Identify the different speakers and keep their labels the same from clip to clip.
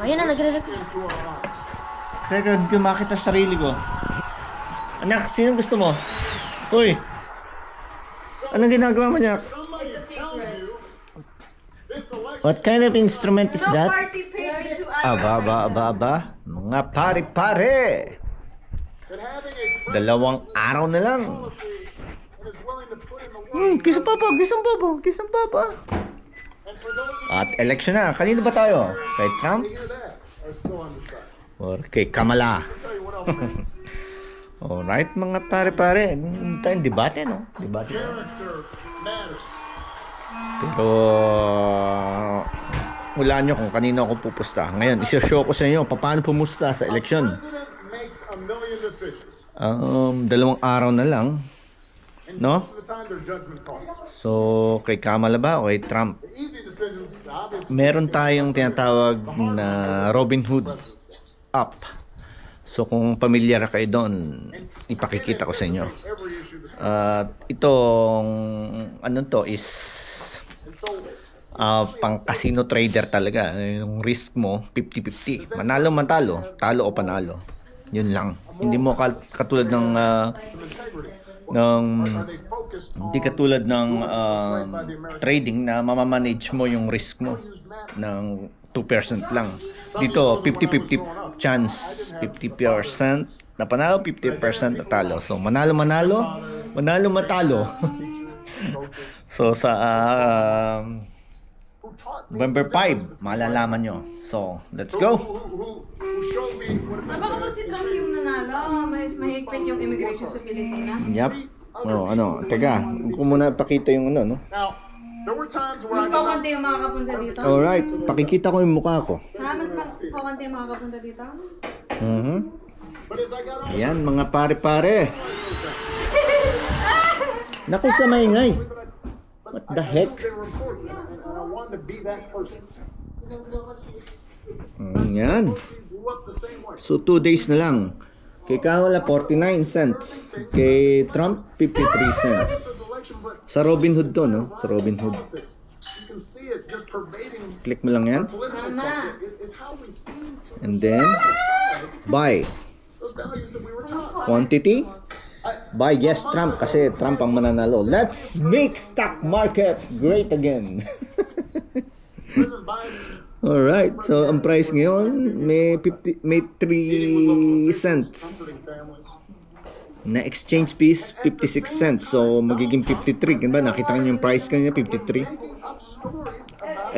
Speaker 1: Ayun na, nagre-record.
Speaker 2: Record ko makita sa sarili ko. Anak, sino gusto mo? Uy! Anong ginagawa mo, anak? What kind of instrument is that?
Speaker 3: Party paid me to
Speaker 2: Aba. Mga pare-pare! 2 araw na lang. Kiss ang papa. At election na. Kanino ba tayo? Kay Trump? Or kay Kamala? Alright, mga pare-pare. Tayong debate, no? Debate. Pero wala nyo kung kanino ako pupusta. Ngayon, isa-show ko sa inyo paano pumusta sa eleksyon. 2 araw na lang, no? So, kay Kamala ba o kay Trump? Meron tayong tinatawag na Robin Hood app. So, kung pamilyar kayo doon, ipakikita ko sa inyo. Itong ano to is pang casino trader talaga. Yung risk mo 50-50. Manalo man talo, talo o panalo. Yun lang. Hindi mo katulad ng hindi katulad ng trading na mamamanage mo yung risk mo ng 2% lang. Dito 50-50 chance, 50% na panalo, 50% na talo. So manalo matalo. So sa November 5, malalaman nyo. So, let's go!
Speaker 3: Baka pag si Trump yung nanalo, mahigpit yung immigration sa Pilipinas.
Speaker 2: Yep. Teka, ko muna pakita yung ano, no?
Speaker 3: Mas kaunti yung makakapunta dito?
Speaker 2: Alright, pakikita ko yung mukha ko.
Speaker 3: Ha? Mas kaunti yung makakapunta dito?
Speaker 2: Ayan, mga pare-pare. Naku, ka maingay. What the heck? Yan. So 2 days na lang. Kay Kamala 49 cents. Kay Trump 53 cents. Sa Robinhood to, no? Sa Robinhood. Click mo lang yan.
Speaker 3: Mama.
Speaker 2: And then buy. Quantity. Buy yes Trump kasi Trump ang mananalo. Let's make stock market great again. Alright, so ang price ngayon may 3 cents. Na exchange fees 56 cents. So magiging 53, ba? Nakita niyo yung price kanina 53.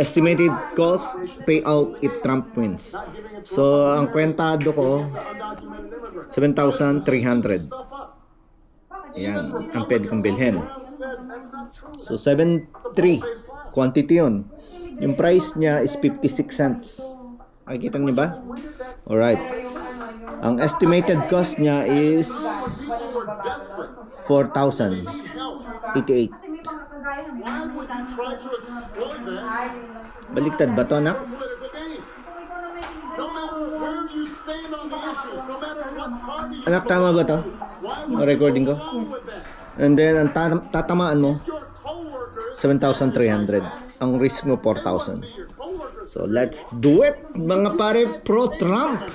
Speaker 2: Estimated cost payout if Trump wins. So ang kwentado ko 7,300. Ayan, ang pwede kong bilhin. So 7.3 quantity yun. Yung price niya is 56 cents. Nakikita niyo ba? Alright. Ang estimated cost niya is 4,088. Baliktad ba to, anak? Anak, tama ba to? Recording ko? And then, ang tatamaan mo 7,300. Ang risk mo 4,000. So, let's do it, mga pare, pro-Trump.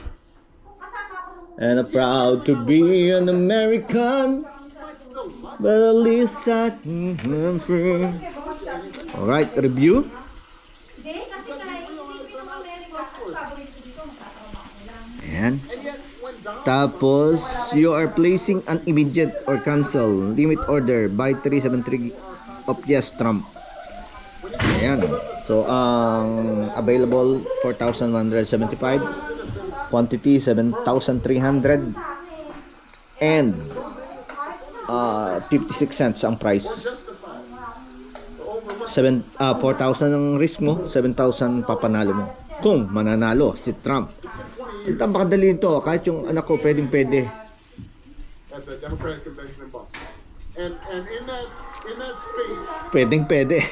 Speaker 2: And I'm proud to be an American, but at least I'm free. Alright, review. Ayan. Tapos, you are placing an immediate or cancel limit order by 373 of yes Trump. Ayan. So, ang available 4,175. Quantity 7,300. And 56 cents ang price. 4,000 ang risk mo, 7,000 papanalo mo. Kung mananalo si Trump. Ito ang pakadali nito. Kahit yung anak ko pwedeng-pwede.
Speaker 4: At the Democratic Convention in Boston. And in that speech,
Speaker 2: Pwedeng-pwede.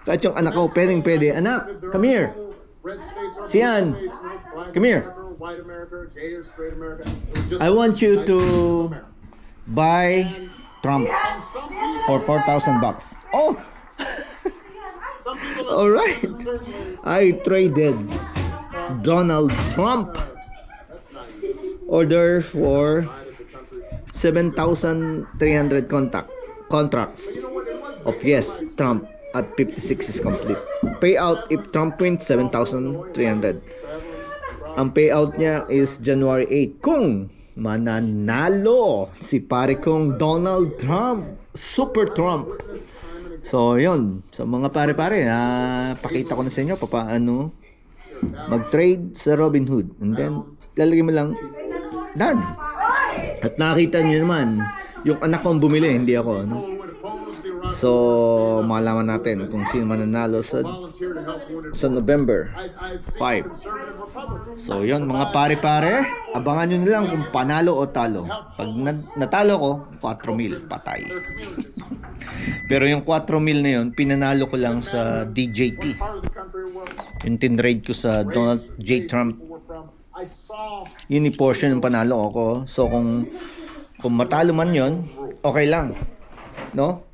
Speaker 2: Kahit yung anak ko pwedeng-pwede. Anak, come here. Sian, come here. I want you to buy Trump for 4,000 bucks. Oh! Alright. I traded Donald Trump. Order for 7,300 contracts of yes, Trump at 56 is complete. Payout if Trump wins 7,300. Ang payout niya is January 8 kung mananalo si pare kong Donald Trump, Super Trump. So yun, so mga pare-pare, pakita ko na sa inyo paano mag-trade sa Robinhood, and then lalagay mo lang done. At nakita niyo naman yung anak kong bumili, hindi ako, no? So malaman natin kung sino mananalo sa November 5. So yun mga pare-pare, abangan nyo na lang kung panalo o talo. Pag natalo ko, 4,000 patay. Pero yung 4,000 na yun, pinanalo ko lang sa DJT. Yung tinrade ko sa Donald J. Trump. Yun yung portion yung panalo ko. So kung matalo man yun, okay lang, no?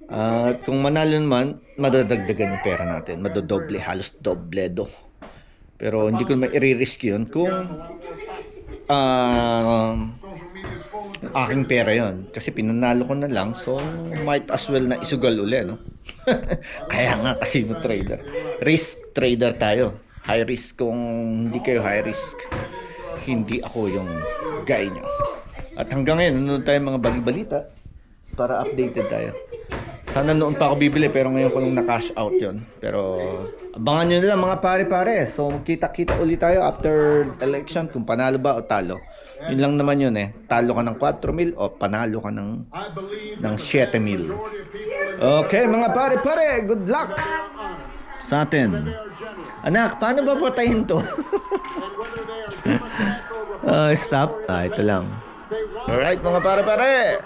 Speaker 2: At kung manalo naman, madadagdagan yung pera natin, madodoble, halos dobledo. Pero hindi ko naman i-risk yun kung aking pera yon, kasi pinanalo ko na lang, so might as well na isugal uli, no? Kaya nga casino trader, risk trader tayo, high risk. Kung hindi kayo high risk, hindi ako yung guy nyo. At hanggang ngayon, nanonood tayo mga balita para updated tayo. Sana noon pa ako bibili, pero ngayon ko nung na-cash out yon. Pero abangan nyo nila mga pare-pare. So kita-kita ulit tayo after election kung panalo ba o talo. Yun lang naman yun eh. Talo ka ng 4,000 o panalo ka ng 7,000. Okay mga pare-pare, good luck sa atin. Anak, paano ba patayin to? Stop. Ito lang. Alright mga pare-pare.